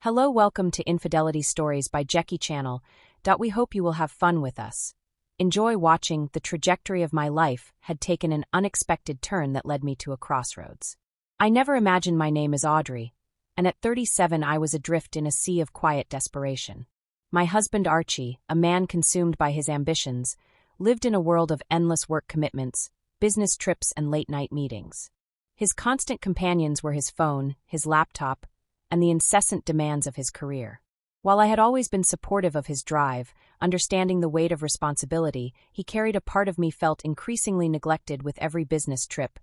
Hello, welcome to Infidelity Stories by Jackie Channel. We hope you will have fun with us. Enjoy watching. The trajectory of my life had taken an unexpected turn that led me to a crossroads. I never imagined my name is Audrey, and at 37 I was adrift in a sea of quiet desperation. My husband Archie, a man consumed by his ambitions, lived in a world of endless work commitments, business trips and late-night meetings. His constant companions were his phone, his laptop, and the incessant demands of his career. While I had always been supportive of his drive, understanding the weight of responsibility, he carried a part of me felt increasingly neglected with every business trip.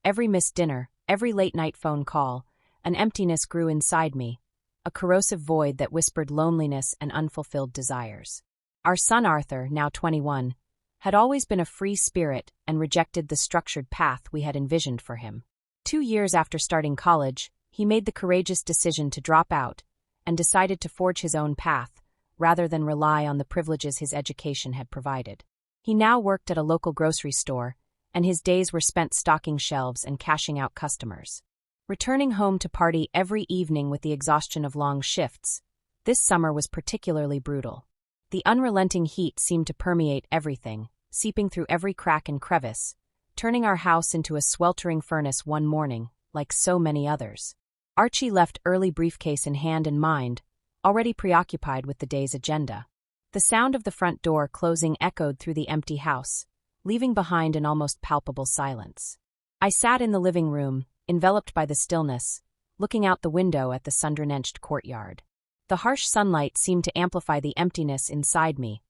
Every missed dinner, every late-night phone call, an emptiness grew inside me, a corrosive void that whispered loneliness and unfulfilled desires. Our son Arthur, now 21, had always been a free spirit and rejected the structured path we had envisioned for him. 2 years after starting college, he made the courageous decision to drop out and decided to forge his own path, rather than rely on the privileges his education had provided. He now worked at a local grocery store, and his days were spent stocking shelves and cashing out customers. Returning home to party every evening with the exhaustion of long shifts, this summer was particularly brutal. The unrelenting heat seemed to permeate everything, seeping through every crack and crevice, turning our house into a sweltering furnace one morning, like so many others. Archie left early, briefcase in hand and mind, already preoccupied with the day's agenda. The sound of the front door closing echoed through the empty house, leaving behind an almost palpable silence. I sat in the living room, enveloped by the stillness, looking out the window at the sun-drenched courtyard. The harsh sunlight seemed to amplify the emptiness inside me,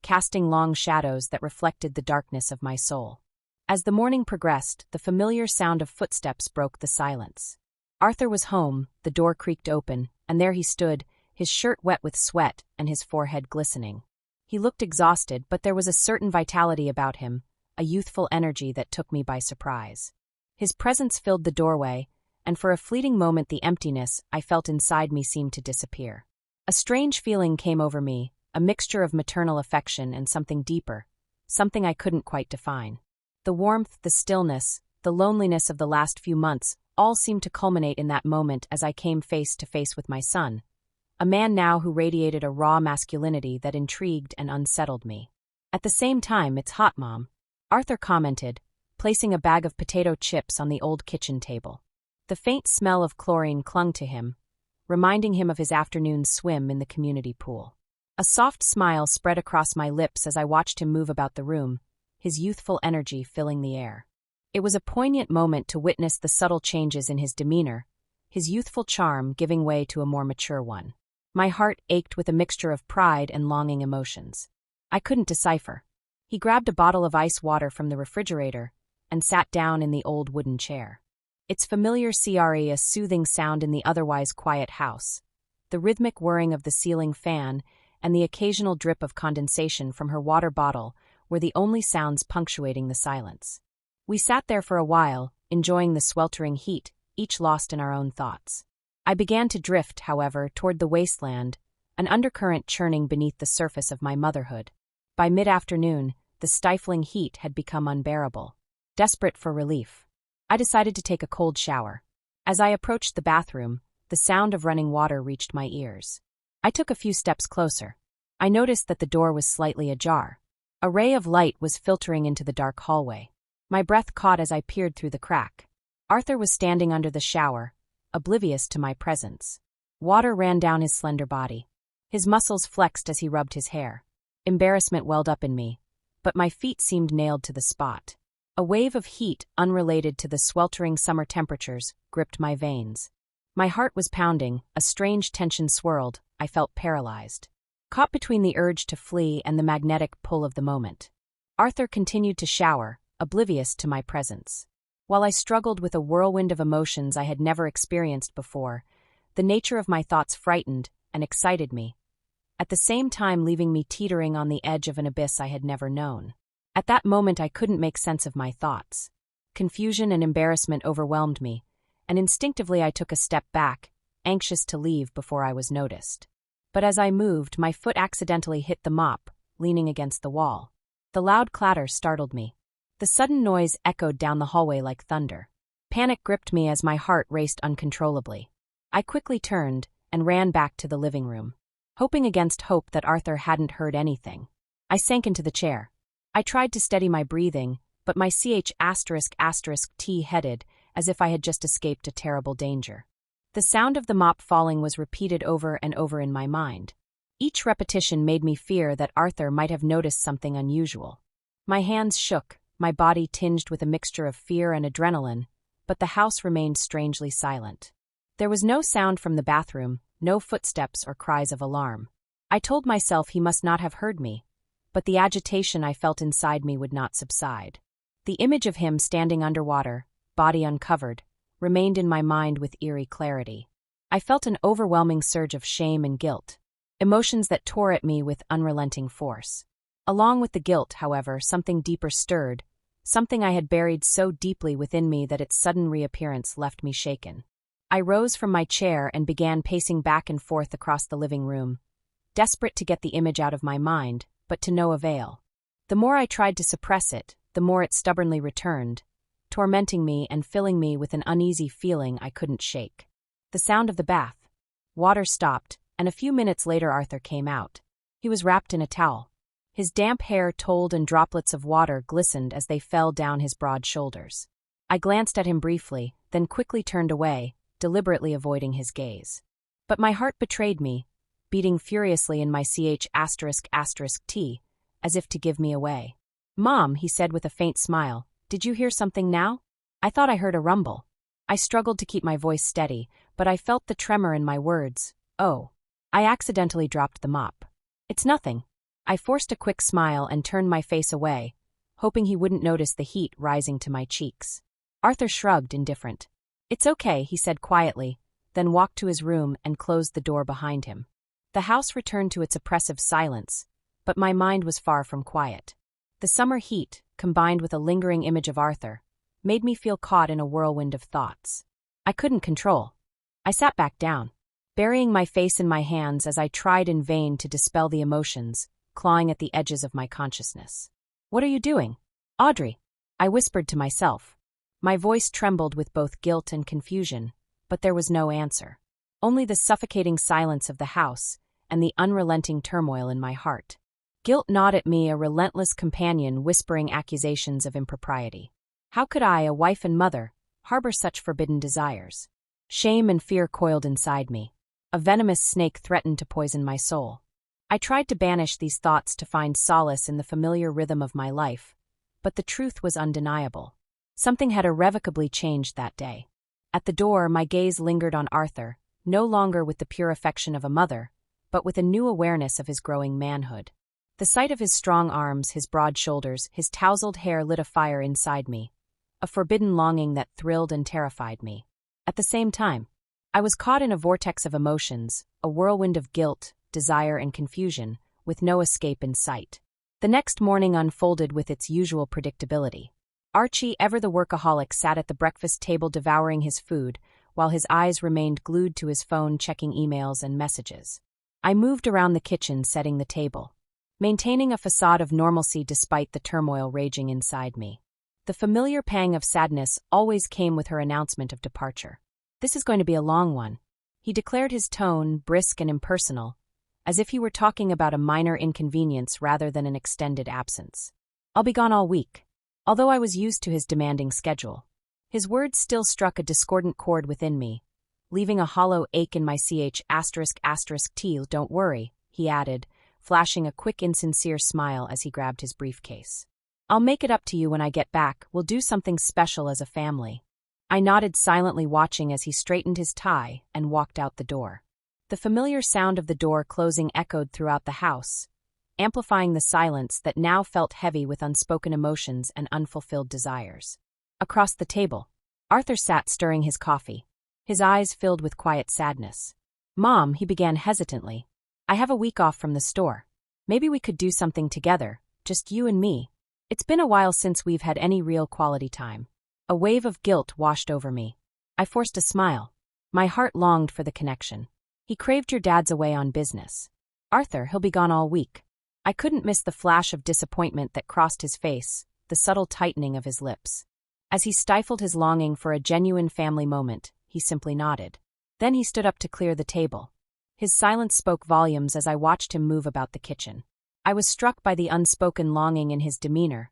casting long shadows that reflected the darkness of my soul. As the morning progressed, the familiar sound of footsteps broke the silence. Arthur was home, the door creaked open, and there he stood, his shirt wet with sweat and his forehead glistening. He looked exhausted, but there was a certain vitality about him, a youthful energy that took me by surprise. His presence filled the doorway, and for a fleeting moment the emptiness I felt inside me seemed to disappear. A strange feeling came over me, a mixture of maternal affection and something deeper, something I couldn't quite define. The warmth, the stillness, the loneliness of the last few months all seemed to culminate in that moment as I came face to face with my son, a man now who radiated a raw masculinity that intrigued and unsettled me. At the same time, "It's hot, Mom," Arthur commented, placing a bag of potato chips on the old kitchen table. The faint smell of chlorine clung to him, reminding him of his afternoon's swim in the community pool. A soft smile spread across my lips as I watched him move about the room, his youthful energy filling the air. It was a poignant moment to witness the subtle changes in his demeanor, his youthful charm giving way to a more mature one. My heart ached with a mixture of pride and longing emotions. I couldn't decipher. He grabbed a bottle of ice water from the refrigerator and sat down in the old wooden chair. Its familiar CRE, a soothing sound in the otherwise quiet house. The rhythmic whirring of the ceiling fan and the occasional drip of condensation from her water bottle were the only sounds punctuating the silence. We sat there for a while, enjoying the sweltering heat, each lost in our own thoughts. I began to drift, however, toward the wasteland, an undercurrent churning beneath the surface of my motherhood. By mid-afternoon, the stifling heat had become unbearable. Desperate for relief, I decided to take a cold shower. As I approached the bathroom, the sound of running water reached my ears. I took a few steps closer. I noticed that the door was slightly ajar. A ray of light was filtering into the dark hallway. My breath caught as I peered through the crack. Arthur was standing under the shower, oblivious to my presence. Water ran down his slender body. His muscles flexed as he rubbed his hair. Embarrassment welled up in me, but my feet seemed nailed to the spot. A wave of heat, unrelated to the sweltering summer temperatures, gripped my veins. My heart was pounding, a strange tension swirled, I felt paralyzed. Caught between the urge to flee and the magnetic pull of the moment. Arthur continued to shower, oblivious to my presence. While I struggled with a whirlwind of emotions I had never experienced before, the nature of my thoughts frightened and excited me, at the same time leaving me teetering on the edge of an abyss I had never known. At that moment I couldn't make sense of my thoughts. Confusion and embarrassment overwhelmed me, and instinctively I took a step back, anxious to leave before I was noticed. But as I moved, my foot accidentally hit the mop, leaning against the wall. The loud clatter startled me. The sudden noise echoed down the hallway like thunder. Panic gripped me as my heart raced uncontrollably. I quickly turned, and ran back to the living room, hoping against hope that Arthur hadn't heard anything. I sank into the chair. I tried to steady my breathing, but my ***T headed, as if I had just escaped a terrible danger. The sound of the mop falling was repeated over and over in my mind. Each repetition made me fear that Arthur might have noticed something unusual. My hands shook, my body tinged with a mixture of fear and adrenaline, but the house remained strangely silent. There was no sound from the bathroom, no footsteps or cries of alarm. I told myself he must not have heard me, but the agitation I felt inside me would not subside. The image of him standing underwater, body uncovered, remained in my mind with eerie clarity. I felt an overwhelming surge of shame and guilt, emotions that tore at me with unrelenting force. Along with the guilt, however, something deeper stirred, something I had buried so deeply within me that its sudden reappearance left me shaken. I rose from my chair and began pacing back and forth across the living room, desperate to get the image out of my mind, but to no avail. The more I tried to suppress it, the more it stubbornly returned, tormenting me and filling me with an uneasy feeling I couldn't shake. The sound of the bath. Water stopped, and a few minutes later Arthur came out. He was wrapped in a towel. His damp hair told and droplets of water glistened as they fell down his broad shoulders. I glanced at him briefly, then quickly turned away, deliberately avoiding his gaze. But my heart betrayed me, beating furiously in my ***T, as if to give me away. "Mom," he said with a faint smile, "did you hear something now? I thought I heard a rumble." I struggled to keep my voice steady, but I felt the tremor in my words. "Oh. I accidentally dropped the mop. It's nothing." I forced a quick smile and turned my face away, hoping he wouldn't notice the heat rising to my cheeks. Arthur shrugged, indifferent. "It's okay," he said quietly, then walked to his room and closed the door behind him. The house returned to its oppressive silence, but my mind was far from quiet. The summer heat, combined with a lingering image of Arthur, made me feel caught in a whirlwind of thoughts I couldn't control. I sat back down, burying my face in my hands as I tried in vain to dispel the emotions clawing at the edges of my consciousness. "What are you doing, Audrey?" I whispered to myself. My voice trembled with both guilt and confusion, but there was no answer. Only the suffocating silence of the house and the unrelenting turmoil in my heart. Guilt gnawed at me, a relentless companion whispering accusations of impropriety. How could I, a wife and mother, harbor such forbidden desires? Shame and fear coiled inside me. A venomous snake threatened to poison my soul. I tried to banish these thoughts to find solace in the familiar rhythm of my life, but the truth was undeniable. Something had irrevocably changed that day. At the door, my gaze lingered on Arthur, no longer with the pure affection of a mother, but with a new awareness of his growing manhood. The sight of his strong arms, his broad shoulders, his tousled hair lit a fire inside me, a forbidden longing that thrilled and terrified me. At the same time, I was caught in a vortex of emotions, a whirlwind of guilt, desire, and confusion, with no escape in sight. The next morning unfolded with its usual predictability. Archie, ever the workaholic, sat at the breakfast table devouring his food, while his eyes remained glued to his phone checking emails and messages. I moved around the kitchen, setting the table, maintaining a facade of normalcy despite the turmoil raging inside me. The familiar pang of sadness always came with her announcement of departure. "This is going to be a long one," he declared, his tone brisk and impersonal, as if he were talking about a minor inconvenience rather than an extended absence. "I'll be gone all week." Although I was used to his demanding schedule, his words still struck a discordant chord within me, leaving a hollow ache in my ***T. "Don't worry," he added, flashing a quick, insincere smile as he grabbed his briefcase. "I'll make it up to you when I get back. We'll do something special as a family." I nodded silently, watching as he straightened his tie and walked out the door. The familiar sound of the door closing echoed throughout the house, amplifying the silence that now felt heavy with unspoken emotions and unfulfilled desires. Across the table, Arthur sat stirring his coffee, his eyes filled with quiet sadness. "Mom," he began hesitantly, "I have a week off from the store. Maybe we could do something together, just you and me. It's been a while since we've had any real quality time." A wave of guilt washed over me. I forced a smile. My heart longed for the connection. "He craved your dad's away on business. Arthur, he'll be gone all week." I couldn't miss the flash of disappointment that crossed his face, the subtle tightening of his lips. As he stifled his longing for a genuine family moment, he simply nodded. Then he stood up to clear the table. His silence spoke volumes as I watched him move about the kitchen. I was struck by the unspoken longing in his demeanor,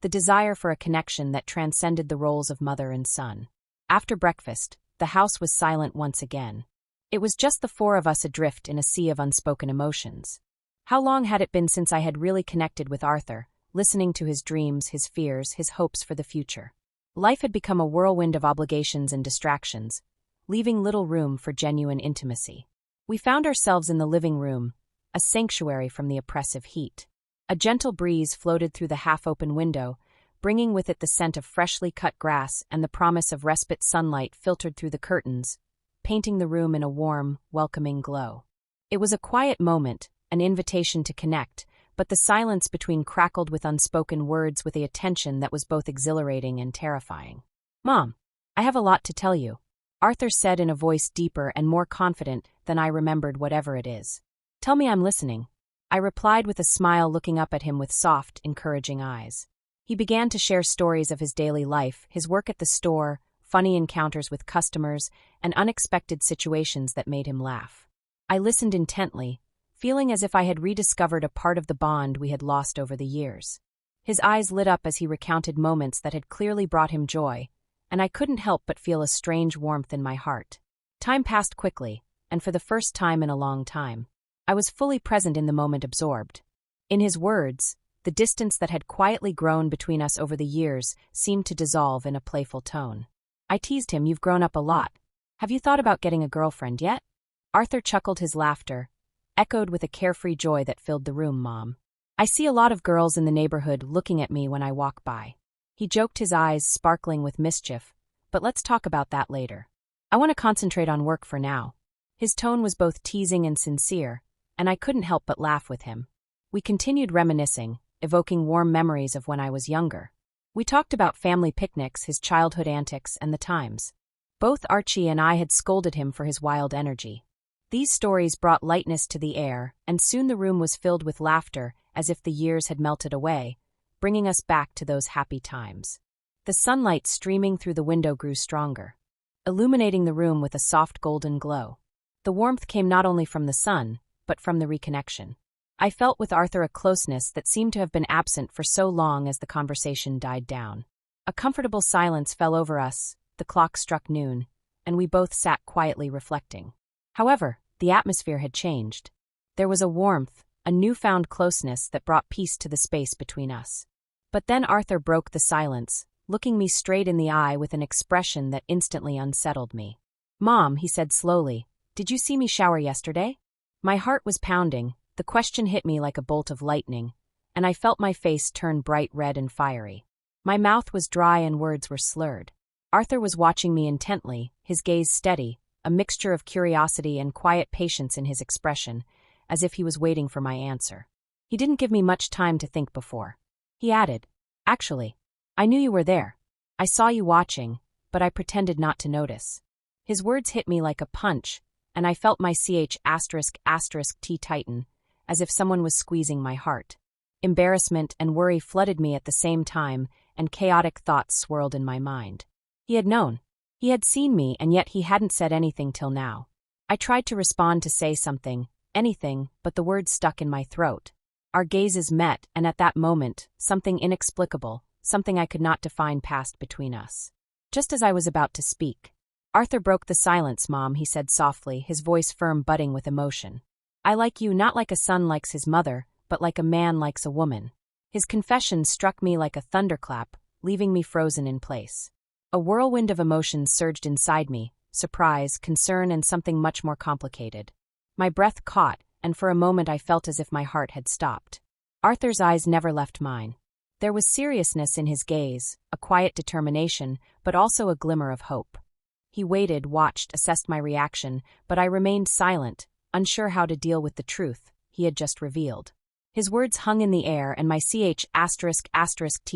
the desire for a connection that transcended the roles of mother and son. After breakfast, the house was silent once again. It was just the four of us adrift in a sea of unspoken emotions. How long had it been since I had really connected with Arthur, listening to his dreams, his fears, his hopes for the future? Life had become a whirlwind of obligations and distractions, leaving little room for genuine intimacy. We found ourselves in the living room, a sanctuary from the oppressive heat. A gentle breeze floated through the half-open window, bringing with it the scent of freshly cut grass and the promise of respite. Sunlight filtered through the curtains, painting the room in a warm, welcoming glow. It was a quiet moment, an invitation to connect, but the silence between crackled with unspoken words with a tension that was both exhilarating and terrifying. "Mom, I have a lot to tell you," Arthur said in a voice deeper and more confident than I remembered. "Whatever it is. Tell me, I'm listening," I replied with a smile, looking up at him with soft, encouraging eyes. He began to share stories of his daily life, his work at the store, funny encounters with customers, and unexpected situations that made him laugh. I listened intently, feeling as if I had rediscovered a part of the bond we had lost over the years. His eyes lit up as he recounted moments that had clearly brought him joy, and I couldn't help but feel a strange warmth in my heart. Time passed quickly, and for the first time in a long time, I was fully present in the moment, absorbed. In his words, the distance that had quietly grown between us over the years seemed to dissolve in a playful tone. I teased him, "You've grown up a lot. Have you thought about getting a girlfriend yet?" Arthur chuckled, his laughter echoed with a carefree joy that filled the room. "Mom, I see a lot of girls in the neighborhood looking at me when I walk by." He joked, his eyes sparkling with mischief, "But let's talk about that later. I want to concentrate on work for now." His tone was both teasing and sincere, and I couldn't help but laugh with him. We continued reminiscing, evoking warm memories of when I was younger. We talked about family picnics, his childhood antics, and the times both Archie and I had scolded him for his wild energy. These stories brought lightness to the air, and soon the room was filled with laughter, as if the years had melted away, bringing us back to those happy times. The sunlight streaming through the window grew stronger, illuminating the room with a soft golden glow. The warmth came not only from the sun, but from the reconnection. I felt with Arthur a closeness that seemed to have been absent for so long. As the conversation died down, a comfortable silence fell over us. The clock struck noon, and we both sat quietly reflecting. However, the atmosphere had changed. There was a warmth, a newfound closeness that brought peace to the space between us. But then Arthur broke the silence, looking me straight in the eye with an expression that instantly unsettled me. "Mom," he said slowly, "did you see me shower yesterday?" My heart was pounding. The question hit me like a bolt of lightning, and I felt my face turn bright red and fiery. My mouth was dry and words were slurred. Arthur was watching me intently, his gaze steady, a mixture of curiosity and quiet patience in his expression, as if he was waiting for my answer. He didn't give me much time to think before he added, "Actually, I knew you were there. I saw you watching, but I pretended not to notice." His words hit me like a punch, and I felt my **T tighten, as if someone was squeezing my heart. Embarrassment and worry flooded me at the same time, and chaotic thoughts swirled in my mind. He had known. He had seen me, and yet he hadn't said anything till now. I tried to respond, to say something, anything, but the words stuck in my throat. Our gazes met, and at that moment, something inexplicable, something I could not define, passed between us. Just as I was about to speak, Arthur broke the silence. "Mom," he said softly, his voice firm, budding with emotion. "I like you not like a son likes his mother, but like a man likes a woman." His confession struck me like a thunderclap, leaving me frozen in place. A whirlwind of emotions surged inside me, surprise, concern, and something much more complicated. My breath caught, and for a moment I felt as if my heart had stopped. Arthur's eyes never left mine. There was seriousness in his gaze, a quiet determination, but also a glimmer of hope. He waited, watched, assessed my reaction, but I remained silent, unsure how to deal with the truth he had just revealed. His words hung in the air, and my **T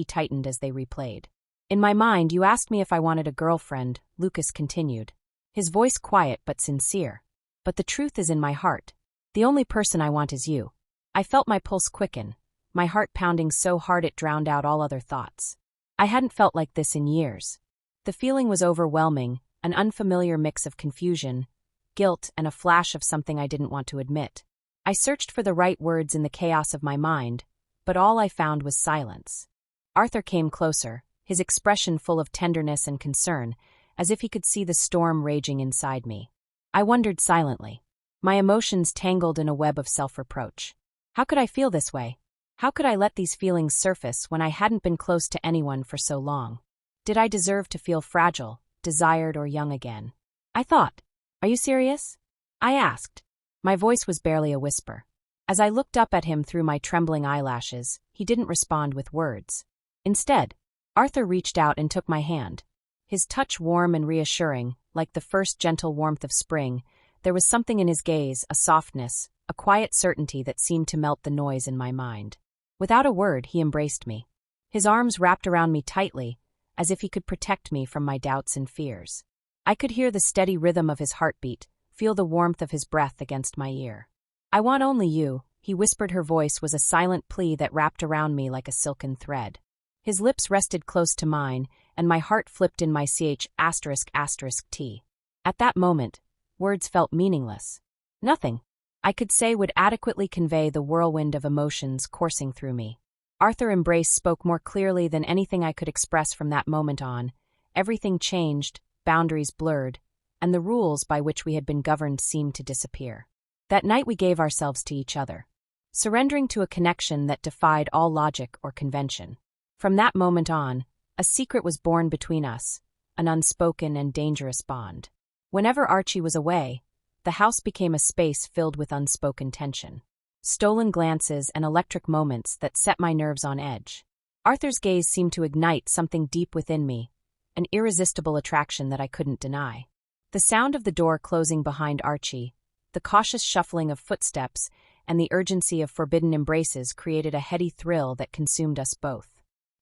tightened as they replayed. "In my mind, you asked me if I wanted a girlfriend," Lucas continued, his voice quiet but sincere. "But the truth is in my heart. The only person I want is you." I felt my pulse quicken, my heart pounding so hard it drowned out all other thoughts. I hadn't felt like this in years. The feeling was overwhelming, an unfamiliar mix of confusion, guilt, and a flash of something I didn't want to admit. I searched for the right words in the chaos of my mind, but all I found was silence. Arthur came closer, his expression full of tenderness and concern, as if he could see the storm raging inside me. I wondered silently, my emotions tangled in a web of self-reproach. How could I feel this way? How could I let these feelings surface when I hadn't been close to anyone for so long? Did I deserve to feel fragile, desired, or young again? I thought. Are you serious? I asked. My voice was barely a whisper. As I looked up at him through my trembling eyelashes, he didn't respond with words. Instead, Arthur reached out and took my hand. His touch warm and reassuring, like the first gentle warmth of spring, there was something in his gaze, a softness, a quiet certainty that seemed to melt the noise in my mind. Without a word, he embraced me. His arms wrapped around me tightly, as if he could protect me from my doubts and fears. I could hear the steady rhythm of his heartbeat, feel the warmth of his breath against my ear. I want only you, he whispered. Her voice was a silent plea that wrapped around me like a silken thread. His lips rested close to mine, and my heart flipped in my ch***t. At that moment, words felt meaningless. Nothing I could say would adequately convey the whirlwind of emotions coursing through me. Arthur's embrace spoke more clearly than anything I could express from that moment on. Everything changed, boundaries blurred, and the rules by which we had been governed seemed to disappear. That night we gave ourselves to each other, surrendering to a connection that defied all logic or convention. From that moment on, a secret was born between us, an unspoken and dangerous bond. Whenever Archie was away, the house became a space filled with unspoken tension. Stolen glances and electric moments that set my nerves on edge. Arthur's gaze seemed to ignite something deep within me, an irresistible attraction that I couldn't deny. The sound of the door closing behind Archie, the cautious shuffling of footsteps, and the urgency of forbidden embraces created a heady thrill that consumed us both.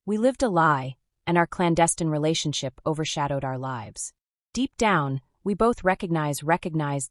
We lived a lie, and our clandestine relationship overshadowed our lives. Deep down, we both recognized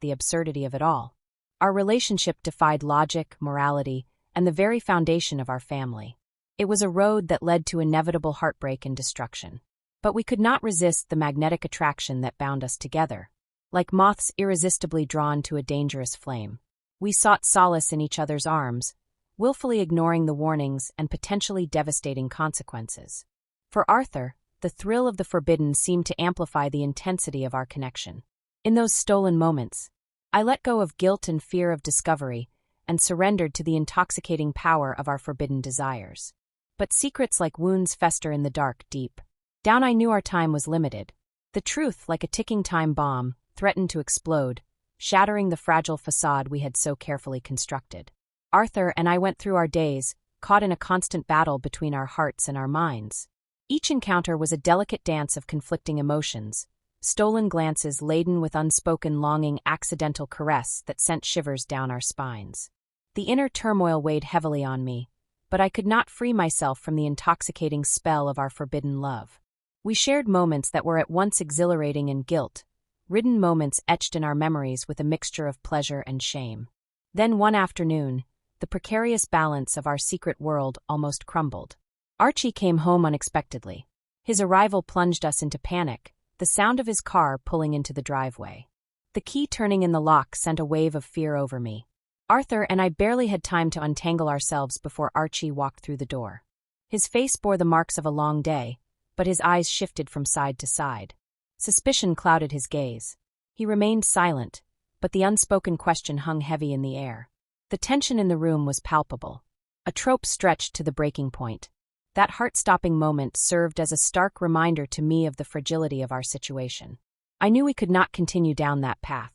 the absurdity of it all. Our relationship defied logic, morality, and the very foundation of our family. It was a road that led to inevitable heartbreak and destruction. But we could not resist the magnetic attraction that bound us together. Like moths irresistibly drawn to a dangerous flame, we sought solace in each other's arms, willfully ignoring the warnings and potentially devastating consequences. For Arthur, the thrill of the forbidden seemed to amplify the intensity of our connection. In those stolen moments, I let go of guilt and fear of discovery and surrendered to the intoxicating power of our forbidden desires. But secrets like wounds fester in the dark deep down. I knew our time was limited. The truth, like a ticking time bomb, threatened to explode, shattering the fragile facade we had so carefully constructed. Arthur and I went through our days, caught in a constant battle between our hearts and our minds. Each encounter was a delicate dance of conflicting emotions, stolen glances laden with unspoken longing, accidental caress that sent shivers down our spines. The inner turmoil weighed heavily on me, but I could not free myself from the intoxicating spell of our forbidden love. We shared moments that were at once exhilarating and guilt-ridden moments etched in our memories with a mixture of pleasure and shame. Then one afternoon, the precarious balance of our secret world almost crumbled. Archie came home unexpectedly. His arrival plunged us into panic, the sound of his car pulling into the driveway. The key turning in the lock sent a wave of fear over me. Arthur and I barely had time to untangle ourselves before Archie walked through the door. His face bore the marks of a long day, but his eyes shifted from side to side. Suspicion clouded his gaze. He remained silent, but the unspoken question hung heavy in the air. The tension in the room was palpable. A trope stretched to the breaking point. That heart-stopping moment served as a stark reminder to me of the fragility of our situation. I knew we could not continue down that path.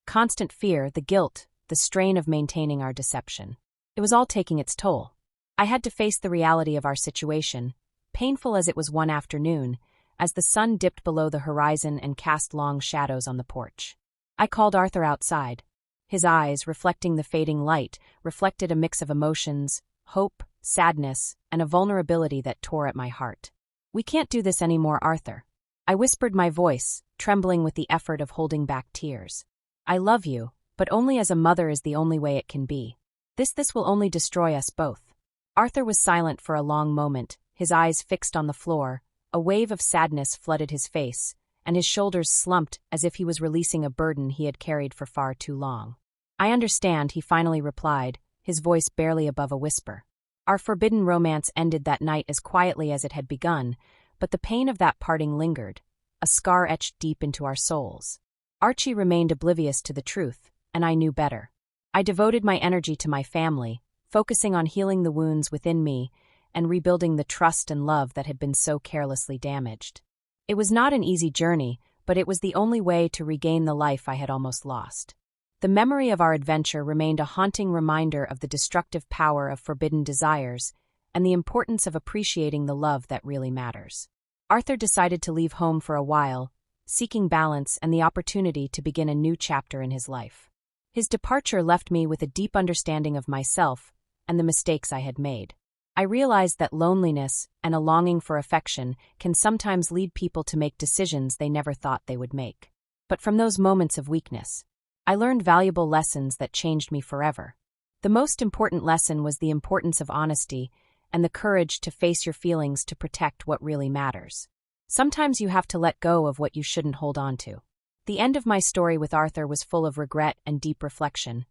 Constant fear, the guilt, the strain of maintaining our deception. It was all taking its toll. I had to face the reality of our situation, painful as it was one afternoon, as the sun dipped below the horizon and cast long shadows on the porch. I called Arthur outside. His eyes, reflecting the fading light, reflected a mix of emotions, hope, sadness, and a vulnerability that tore at my heart. "We can't do this anymore, Arthur." I whispered, my voice trembling with the effort of holding back tears. "I love you, but only as a mother is the only way it can be. This will only destroy us both." Arthur was silent for a long moment, his eyes fixed on the floor. A wave of sadness flooded his face, and his shoulders slumped as if he was releasing a burden he had carried for far too long. "I understand," he finally replied, his voice barely above a whisper. Our forbidden romance ended that night as quietly as it had begun, but the pain of that parting lingered, a scar etched deep into our souls. Archie remained oblivious to the truth, and I knew better. I devoted my energy to my family, focusing on healing the wounds within me and rebuilding the trust and love that had been so carelessly damaged. It was not an easy journey, but it was the only way to regain the life I had almost lost. The memory of our adventure remained a haunting reminder of the destructive power of forbidden desires and the importance of appreciating the love that really matters. Arthur decided to leave home for a while, seeking balance and the opportunity to begin a new chapter in his life. His departure left me with a deep understanding of myself and the mistakes I had made. I realized that loneliness and a longing for affection can sometimes lead people to make decisions they never thought they would make. But from those moments of weakness, I learned valuable lessons that changed me forever. The most important lesson was the importance of honesty and the courage to face your feelings to protect what really matters. Sometimes you have to let go of what you shouldn't hold on to. The end of my story with Arthur was full of regret and deep reflection,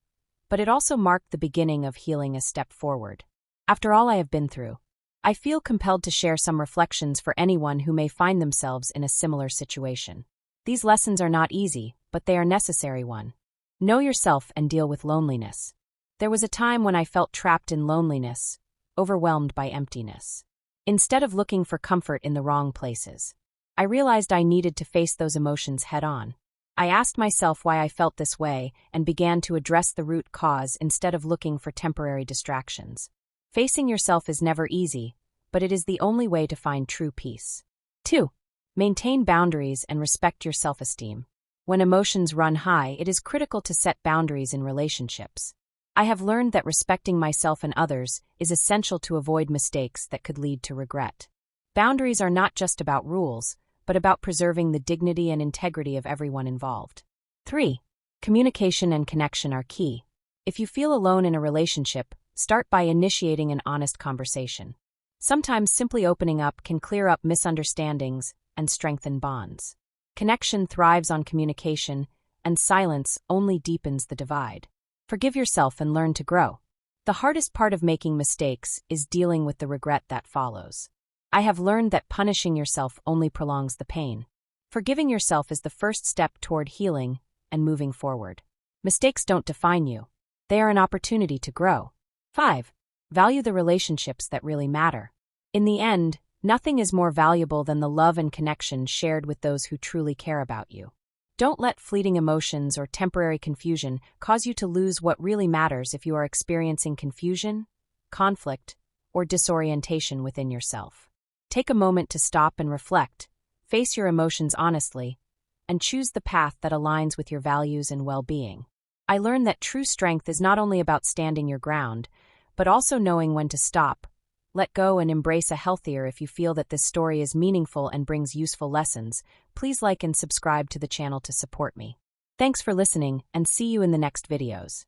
but it also marked the beginning of healing a step forward. After all I have been through, I feel compelled to share some reflections for anyone who may find themselves in a similar situation. These lessons are not easy, but they are necessary ones. Know yourself and deal with loneliness. There was a time when I felt trapped in loneliness, overwhelmed by emptiness. Instead of looking for comfort in the wrong places, I realized I needed to face those emotions head-on. I asked myself why I felt this way and began to address the root cause instead of looking for temporary distractions. Facing yourself is never easy, but it is the only way to find true peace. 2. Maintain boundaries and respect your self-esteem. When emotions run high, it is critical to set boundaries in relationships. I have learned that respecting myself and others is essential to avoid mistakes that could lead to regret. Boundaries are not just about rules, but about preserving the dignity and integrity of everyone involved. 3. Communication and connection are key. If you feel alone in a relationship, start by initiating an honest conversation. Sometimes simply opening up can clear up misunderstandings and strengthen bonds. Connection thrives on communication, and silence only deepens the divide. Forgive yourself and learn to grow. The hardest part of making mistakes is dealing with the regret that follows. I have learned that punishing yourself only prolongs the pain. Forgiving yourself is the first step toward healing and moving forward. Mistakes don't define you. They are an opportunity to grow. 5. Value the relationships that really matter. In the end, nothing is more valuable than the love and connection shared with those who truly care about you. Don't let fleeting emotions or temporary confusion cause you to lose what really matters if you are experiencing confusion, conflict, or disorientation within yourself. Take a moment to stop and reflect, face your emotions honestly, and choose the path that aligns with your values and well-being. I learned that true strength is not only about standing your ground, but also knowing when to stop, let go, and embrace a healthier. If you feel that this story is meaningful and brings useful lessons, please like and subscribe to the channel to support me. Thanks for listening, and see you in the next videos.